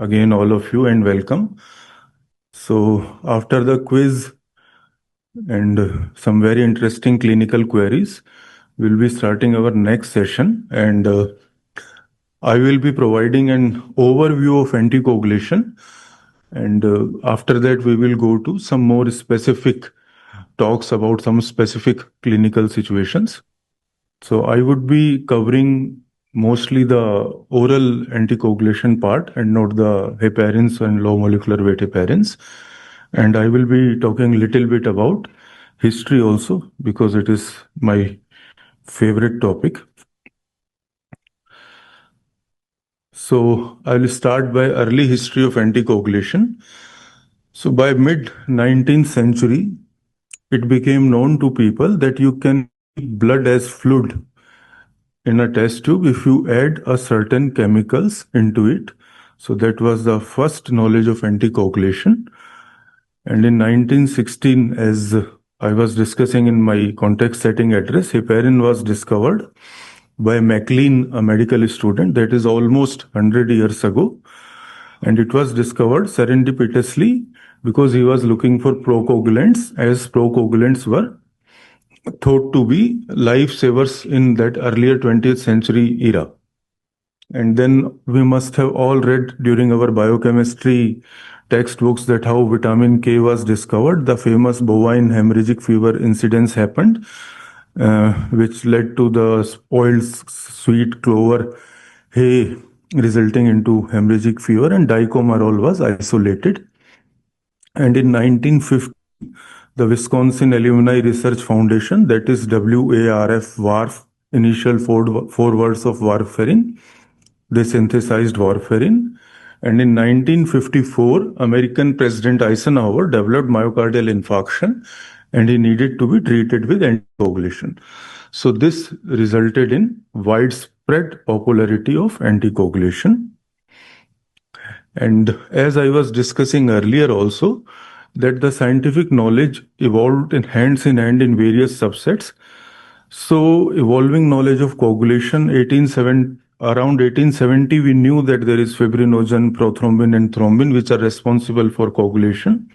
again all of you and welcome. So after the quiz and some very interesting clinical queries, we'll be starting our next session, and I will be providing an overview of anticoagulation, and after that we will go to some more specific talks about some specific clinical situations. So I would be covering mostly the oral anticoagulation part and not the heparins and low molecular weight heparins. And I will be talking a little bit about history also, because it is my favorite topic. So I will start by early history of anticoagulation. So by mid 19th century, it became known to people that you can keep blood as fluid in a test tube if you add a certain chemicals into it. So that was the first knowledge of anticoagulation. And in 1916, as I was discussing in my context setting address, heparin was discovered by MacLean, a medical student. That is almost 100 years ago. And it was discovered serendipitously because he was looking for procoagulants, as procoagulants were thought to be lifesavers in that earlier 20th century era. And then we must have all read during our biochemistry textbooks that how vitamin K was discovered. The famous bovine hemorrhagic fever incidents happened, which led to the spoiled sweet clover hay resulting into hemorrhagic fever, and dicomarol was isolated. And in 1950, the Wisconsin Alumni Research Foundation, that is WARF, WARF, initial four words of warfarin, they synthesized warfarin. And in 1954, American President Eisenhower developed myocardial infarction, and he needed to be treated with anticoagulation. So this resulted in widespread popularity of anticoagulation. And as I was discussing earlier also, that the scientific knowledge evolved in hand in various subsets. So evolving knowledge of coagulation, around 1870, we knew that there is fibrinogen, prothrombin, and thrombin, which are responsible for coagulation.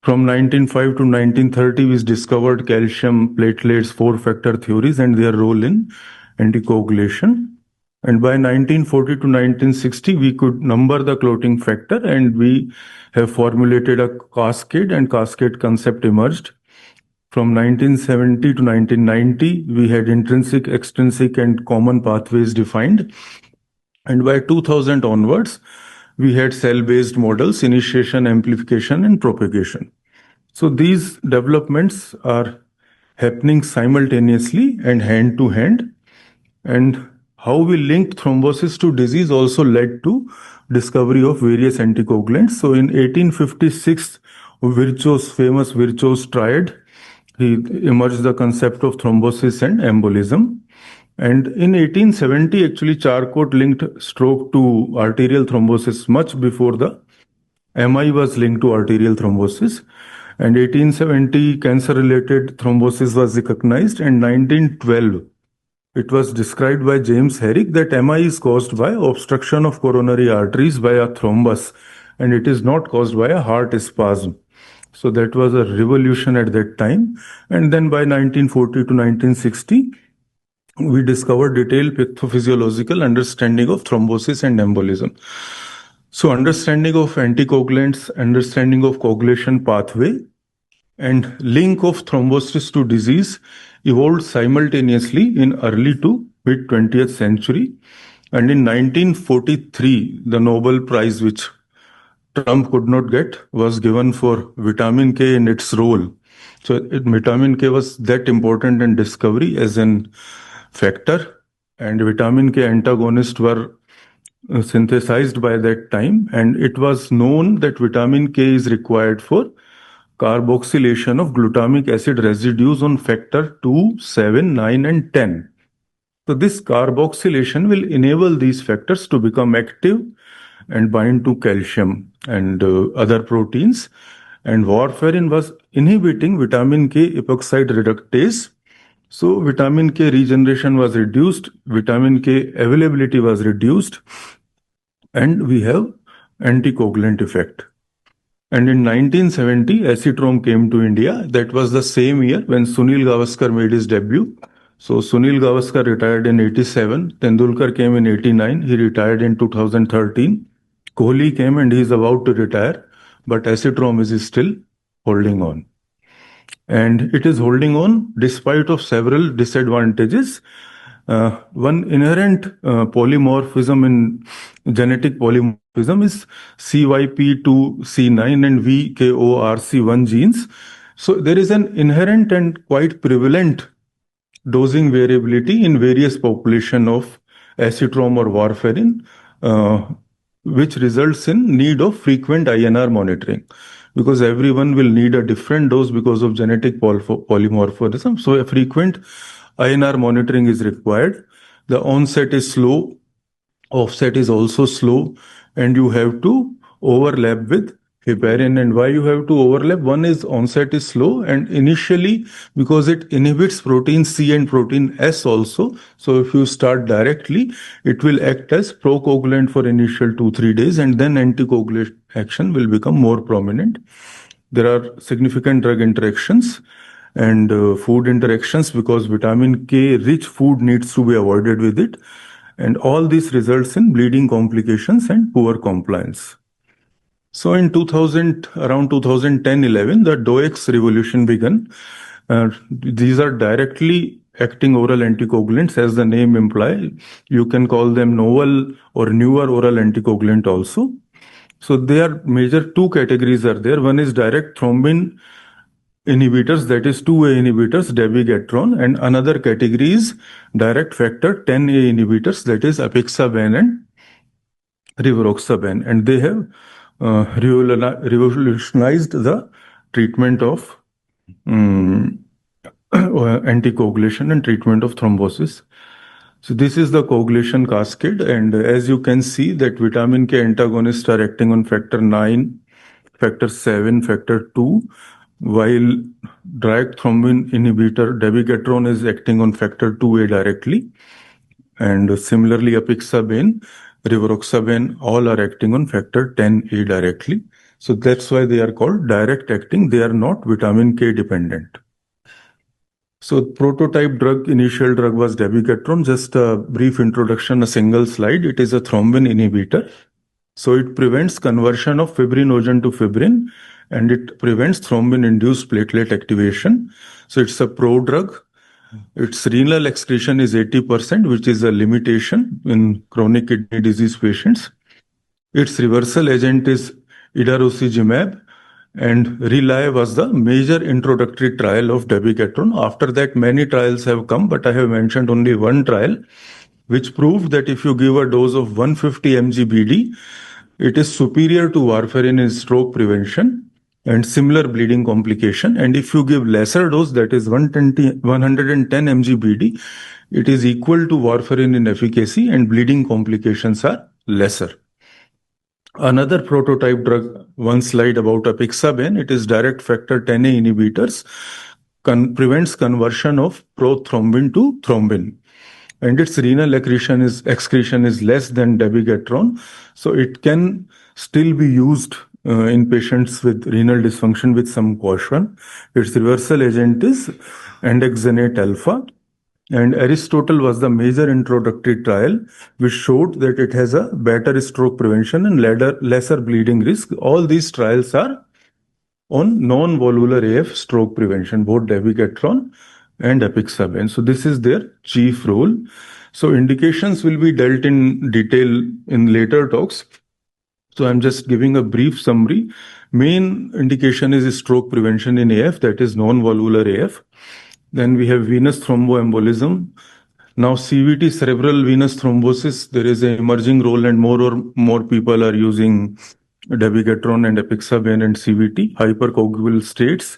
From 1905 to 1930, we discovered calcium, platelets, four-factor theories, and their role in anticoagulation. And by 1940 to 1960, we could number the clotting factor, and we have formulated a cascade, and cascade concept emerged. From 1970 to 1990, we had intrinsic, extrinsic, and common pathways defined. And by 2000 onwards, we had cell-based models, initiation, amplification, and propagation. So these developments are happening simultaneously and hand to hand. And how we linked thrombosis to disease also led to discovery of various anticoagulants. So in 1856, famous Virchow's triad, he emerged the concept of thrombosis and embolism. And in 1870, actually, Charcot linked stroke to arterial thrombosis much before the MI was linked to arterial thrombosis. And 1870, cancer-related thrombosis was recognized. And 1912, it was described by James Herrick that MI is caused by obstruction of coronary arteries by a thrombus, and it is not caused by a heart spasm. So that was a revolution at that time. And then by 1940 to 1960, we discovered detailed pathophysiological understanding of thrombosis and embolism. So understanding of anticoagulants, understanding of coagulation pathway, and link of thrombosis to disease evolved simultaneously in early to mid 20th century. And in 1943, the Nobel Prize, which Trump could not get, was given for vitamin K and its role. So vitamin K was that important in discovery as an factor, and vitamin K antagonists were synthesized by that time. And it was known that vitamin K is required for carboxylation of glutamic acid residues on factor 2, 7, 9, and 10. So this carboxylation will enable these factors to become active and bind to calcium and other proteins. And warfarin was inhibiting vitamin K epoxide reductase. So vitamin K regeneration was reduced, vitamin K availability was reduced, and we have anticoagulant effect. And in 1970, acetrom came to India. That was the same year when Sunil Gavaskar made his debut. So Sunil Gavaskar retired in 87. Tendulkar came in 89. He retired in 2013. Kohli came and he is about to retire, but acetrom is still holding on. And it is holding on despite of several disadvantages. One inherent polymorphism in genetic polymorphism is CYP2C9 and VKORC1 genes. So there is an inherent and quite prevalent dosing variability in various population of acetrom or warfarin, uh, which results in need of frequent INR monitoring, because everyone will need a different dose because of genetic polymorphism. So a frequent INR monitoring is required. The onset is slow, offset is also slow, and you have to overlap with heparin. And why you have to overlap? One is onset is slow, and initially because it inhibits protein C and protein S also. So if you start directly, it will act as procoagulant for initial 2-3 days, and then anticoagulation action will become more prominent. There are significant drug interactions and food interactions, because vitamin K rich food needs to be avoided with it. And all this results in bleeding complications and poor compliance. So in 2000, around 2010-11, the DOAX revolution began. These are directly acting oral anticoagulants, as the name implies. You can call them novel or newer oral anticoagulant also. So there are major two categories are there. One is direct thrombin inhibitors, that is 2A inhibitors, dabigatran, and another category is direct factor 10A inhibitors, that is apixaban and rivaroxaban, and they have revolutionized the treatment of anticoagulation and treatment of thrombosis. So this is the coagulation cascade, and as you can see that vitamin K antagonists are acting on factor 9, factor 7, factor 2, while direct thrombin inhibitor dabigatran is acting on factor 2A directly, and similarly apixaban, rivaroxaban, all are acting on factor 10A directly. So that's why they are called direct acting. They are not vitamin K dependent. So prototype drug, initial drug was dabigatran. Just a brief introduction, a single slide. It is a thrombin inhibitor. So it prevents conversion of fibrinogen to fibrin, and it prevents thrombin-induced platelet activation. So it's a prodrug. Its renal excretion is 80%, which is a limitation in chronic kidney disease patients. Its reversal agent is idarosizumab, and RELY was the major introductory trial of dabigatran. After that, many trials have come, but I have mentioned only one trial, which proved that if you give a dose of 150 mg BD, it is superior to warfarin in stroke prevention and similar bleeding complication. And if you give lesser dose, that is 110 mg BD, it is equal to warfarin in efficacy and bleeding complications are lesser. Another prototype drug, one slide about apixaban, it is direct factor 10A inhibitors, prevents conversion of prothrombin to thrombin, and its renal excretion is less than dabigatran, so it can still be used in patients with renal dysfunction with some caution. Its reversal agent is andexanate alpha, and Aristotle was the major introductory trial which showed that it has a better stroke prevention and lesser bleeding risk. All these trials are on non-valvular AF stroke prevention, both dabigatran and apixaban. So this is their chief role. So indications will be dealt in detail in later talks. So I'm just giving a brief summary. Main indication is stroke prevention in AF, that is non-valvular AF. Then we have venous thromboembolism. Now CVT, cerebral venous thrombosis, there is an emerging role, and more people are using dabigatran and apixaban and CVT. Hypercoagulable states,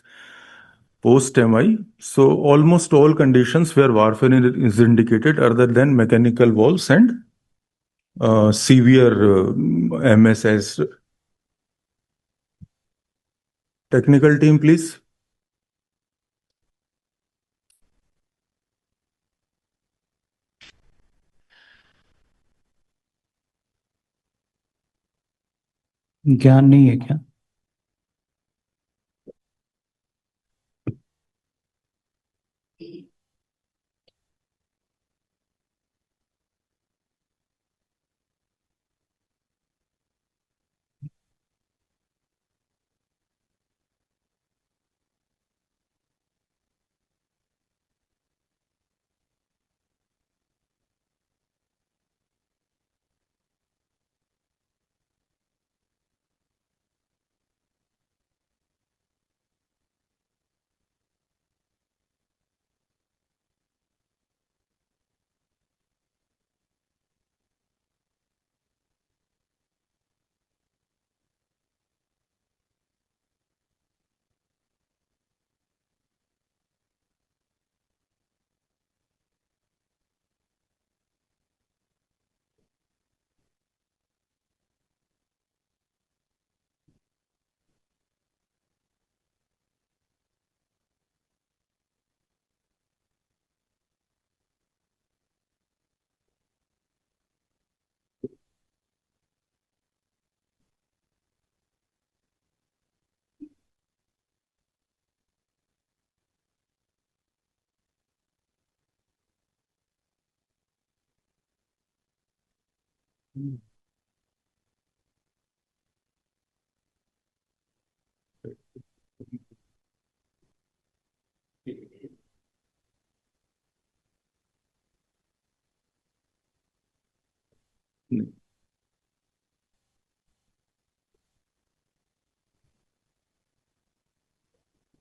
post-MI. So almost all conditions where warfarin is indicated other than mechanical valves and severe MSS. Technical team, please. ज्ञान नहीं है क्या?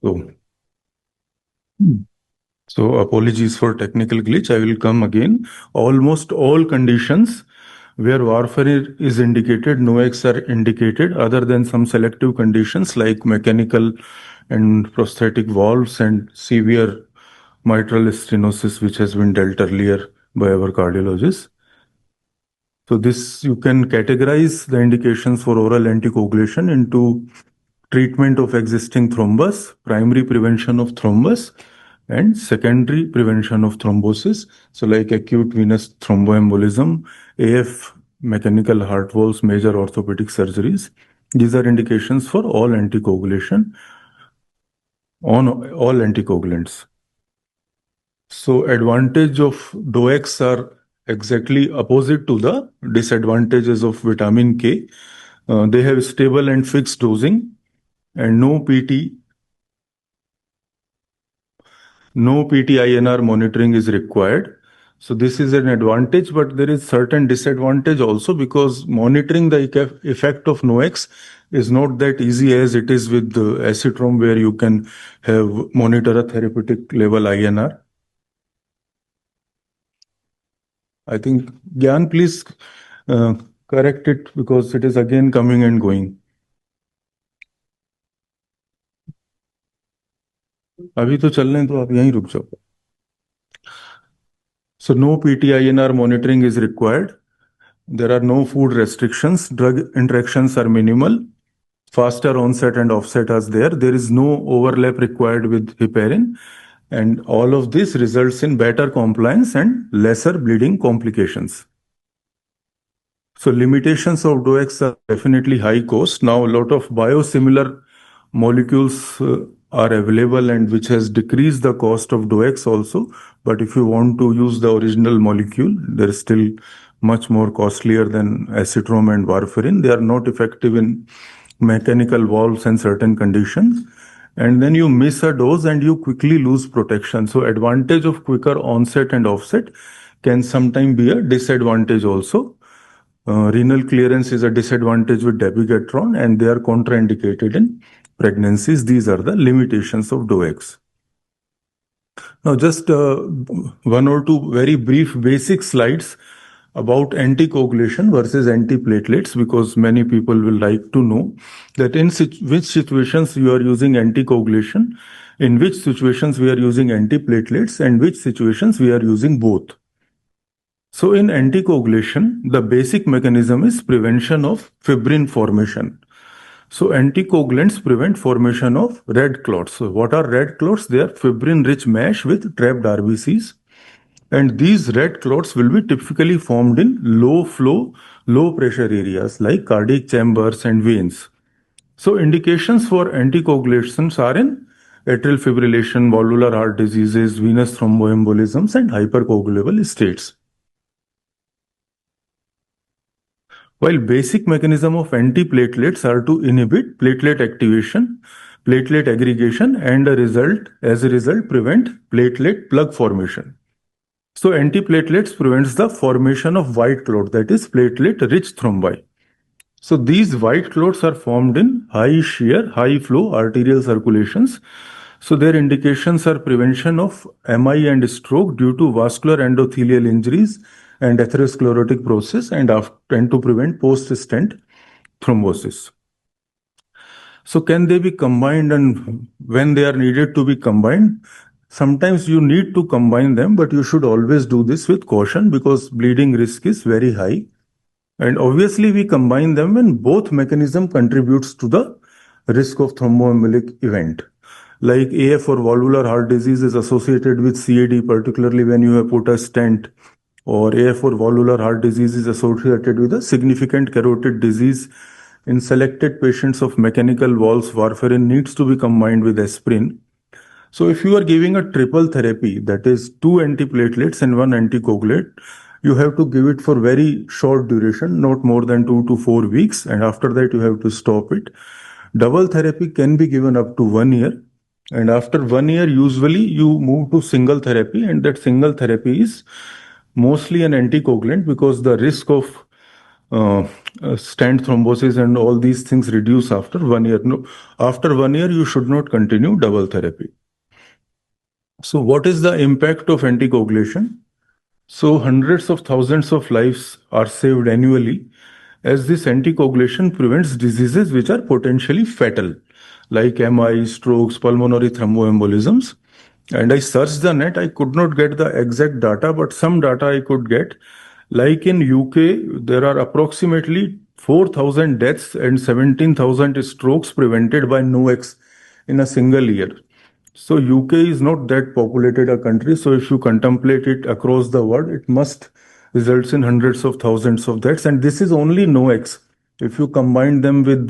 So, so apologies for technical glitch. I will come again. Almost all conditions where warfare is indicated, no X are indicated, other than some selective conditions like mechanical and prosthetic valves and severe mitral stenosis, which has been dealt earlier by our cardiologist. So this, you can categorize the indications for oral anticoagulation into treatment of existing thrombus, primary prevention of thrombus, and secondary prevention of thrombosis. So like acute venous thromboembolism, AF, mechanical heart valves, major orthopedic surgeries. These are indications for all anticoagulation on all anticoagulants. So advantage of DOACs are exactly opposite to the disadvantages of vitamin K. They have stable and fixed dosing and no PT-INR monitoring is required. So this is an advantage, but there is certain disadvantage also because monitoring the effect of NOx is not that easy as it is with the acetrom, where you can have monitor a therapeutic level INR. I think Gyan, please correct it because it is again coming and going. अभी तो चल रहे हैं तो आप यहीं रुक जाओ. So no PT-INR monitoring is required. There are no food restrictions. Drug interactions are minimal. Faster onset and offset is there. There is no overlap required with heparin. And all of this results in better compliance and lesser bleeding complications. So limitations of DOACs are definitely high cost. Now a lot of biosimilar molecules are available and which has decreased the cost of DOACs also. But if you want to use the original molecule, they're still much more costlier than acetrom and warfarin. They are not effective in mechanical valves and certain conditions. And then you miss a dose and you quickly lose protection. So advantage of quicker onset and offset can sometimes be a disadvantage also. Renal clearance is a disadvantage with dabigatran and they are contraindicated in pregnancies. These are the limitations of DOACs. Now just one or two very brief basic slides about anticoagulation versus antiplatelets, because many people will like to know that in which situations you are using anticoagulation, in which situations we are using antiplatelets, and which situations we are using both. So in anticoagulation, the basic mechanism is prevention of fibrin formation. So anticoagulants prevent formation of red clots. So what are red clots? They are fibrin-rich mesh with trapped RBCs. And these red clots will be typically formed in low flow, low pressure areas like cardiac chambers and veins. So indications for anticoagulations are in atrial fibrillation, valvular heart diseases, venous thromboembolisms, and hypercoagulable states. While basic mechanism of antiplatelets are to inhibit platelet activation, platelet aggregation, and as a result, prevent platelet plug formation. So antiplatelets prevents the formation of white clot, that is platelet-rich thrombi. So these white clots are formed in high shear, high flow arterial circulations. So their indications are prevention of MI and stroke due to vascular endothelial injuries and atherosclerotic process, and to prevent post-stent thrombosis. So can they be combined, and when they are needed to be combined? Sometimes you need to combine them, but you should always do this with caution because bleeding risk is very high. And obviously we combine them when both mechanism contributes to the risk of thromboembolic event. Like AF or valvular heart disease is associated with CAD, particularly when you have put a stent, or AF or valvular heart disease is associated with a significant carotid disease. In selected patients of mechanical valves, warfarin needs to be combined with aspirin. So if you are giving a triple therapy, that is 2 antiplatelets and 1 anticoagulant, you have to give it for very short duration, not more than 2 to 4 weeks, and after that you have to stop it. Double therapy can be given up to 1 year, and after 1 year, usually you move to single therapy, and that single therapy is mostly an anticoagulant because the risk of stent thrombosis and all these things reduce after 1 year. No, after 1 year, you should not continue double therapy. So what is the impact of anticoagulation? So hundreds of thousands of lives are saved annually, as this anticoagulation prevents diseases which are potentially fatal, like MI, strokes, pulmonary thromboembolisms. And I searched the net, I could not get the exact data, but some data I could get. Like in UK, there are approximately 4,000 deaths and 17,000 strokes prevented by NOACs in a single year. So UK is not that populated a country. So if you contemplate it across the world, it must results in hundreds of thousands of deaths. And this is only NOACs. If you combine them with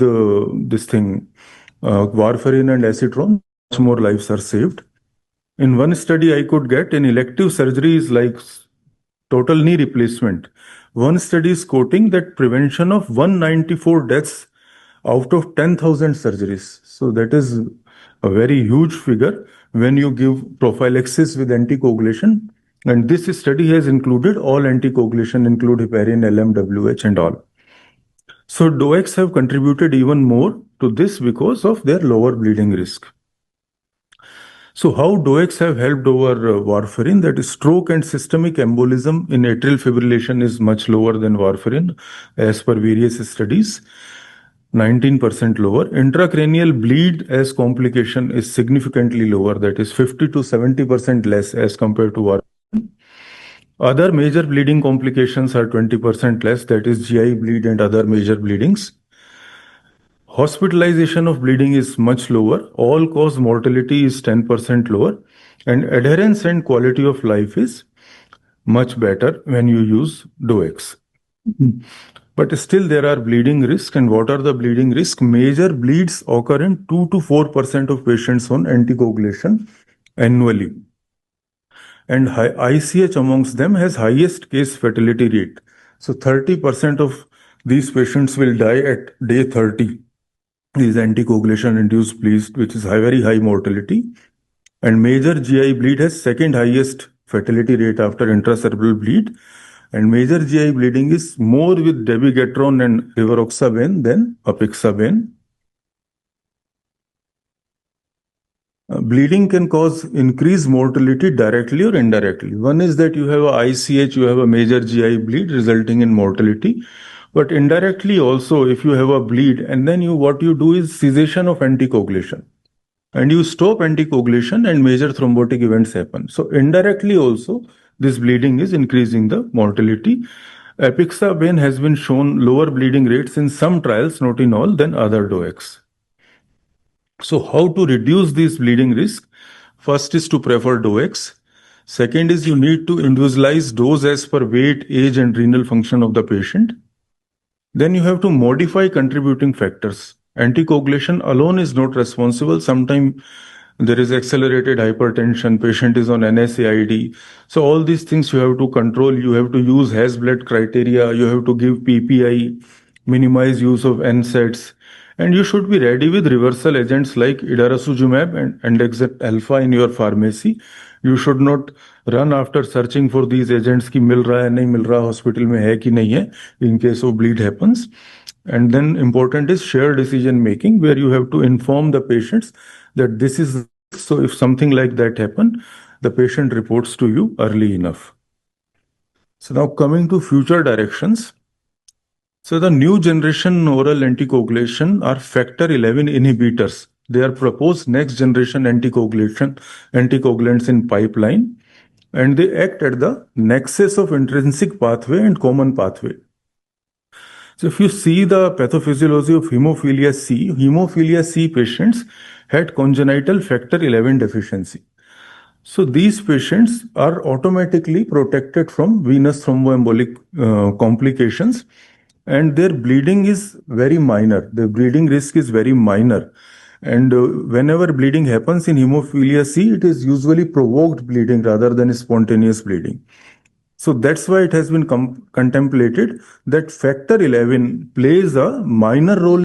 this thing, warfarin and acetron, much more lives are saved. In one study I could get, an elective surgery is like total knee replacement. One study is quoting that prevention of 194 deaths out of 10,000 surgeries. So that is a very huge figure when you give prophylaxis with anticoagulation. And this study has included all anticoagulation, include heparin, LM, WH, and all. So DOACs have contributed even more to this because of their lower bleeding risk. So how DOACs have helped over warfarin? That is, stroke and systemic embolism in atrial fibrillation is much lower than warfarin as per various studies. 19% lower. Intracranial bleed as complication is significantly lower, that is 50 to 70% less as compared to warfarin. Other major bleeding complications are 20% less, that is GI bleed and other major bleedings. Hospitalization of bleeding is much lower. All-cause mortality is 10% lower. And adherence and quality of life is much better when you use DOACs. But still there are bleeding risks. And what are the bleeding risks? Major bleeds occur in 2 to 4% of patients on anticoagulation annually. And ICH amongst them has highest case fatality rate. So 30% of these patients will die at day 30. Is anticoagulation induced bleed, which is very high mortality. And major GI bleed has second highest fatality rate after intracerebral bleed. And major GI bleeding is more with dabigatran and rivaroxaban than apixaban. Bleeding can cause increased mortality directly or indirectly. One is that you have a ICH, you have a major GI bleed resulting in mortality. But indirectly also, if you have a bleed and then what you do is cessation of anticoagulation. And you stop anticoagulation and major thrombotic events happen. So indirectly also, this bleeding is increasing the mortality. Apixaban has been shown lower bleeding rates in some trials, not in all, than other DOACs. So how to reduce this bleeding risk? First is to prefer DOACs. Second is you need to individualize dose as per weight, age, and renal function of the patient. Then you have to modify contributing factors. Anticoagulation alone is not responsible. Sometimes there is accelerated hypertension, patient is on NSAID. So all these things you have to control. You have to use Has-Bled criteria. You have to give PPI, minimize use of NSAIDs. And you should be ready with reversal agents like idarosuzumab and andexet alpha in your pharmacy. You should not run after searching for these agents कि मिल रहा है नहीं मिल रहा hospital में है कि नहीं है in case of bleed happens. And then important is shared decision making where you have to inform the patients that this is so if something like that happen the patient reports to you early enough. So now coming to future directions. So the new generation oral anticoagulation are factor 11 inhibitors. They are proposed next generation anticoagulants in pipeline, and they act at the nexus of intrinsic pathway and common pathway. So if you see the pathophysiology of hemophilia C patients had congenital factor 11 deficiency. So these patients are automatically protected from venous thromboembolic complications, and their bleeding is very minor. The bleeding risk is very minor. And whenever bleeding happens in hemophilia C, it is usually provoked bleeding rather than spontaneous bleeding. So that's why it has been contemplated that factor 11 plays a minor role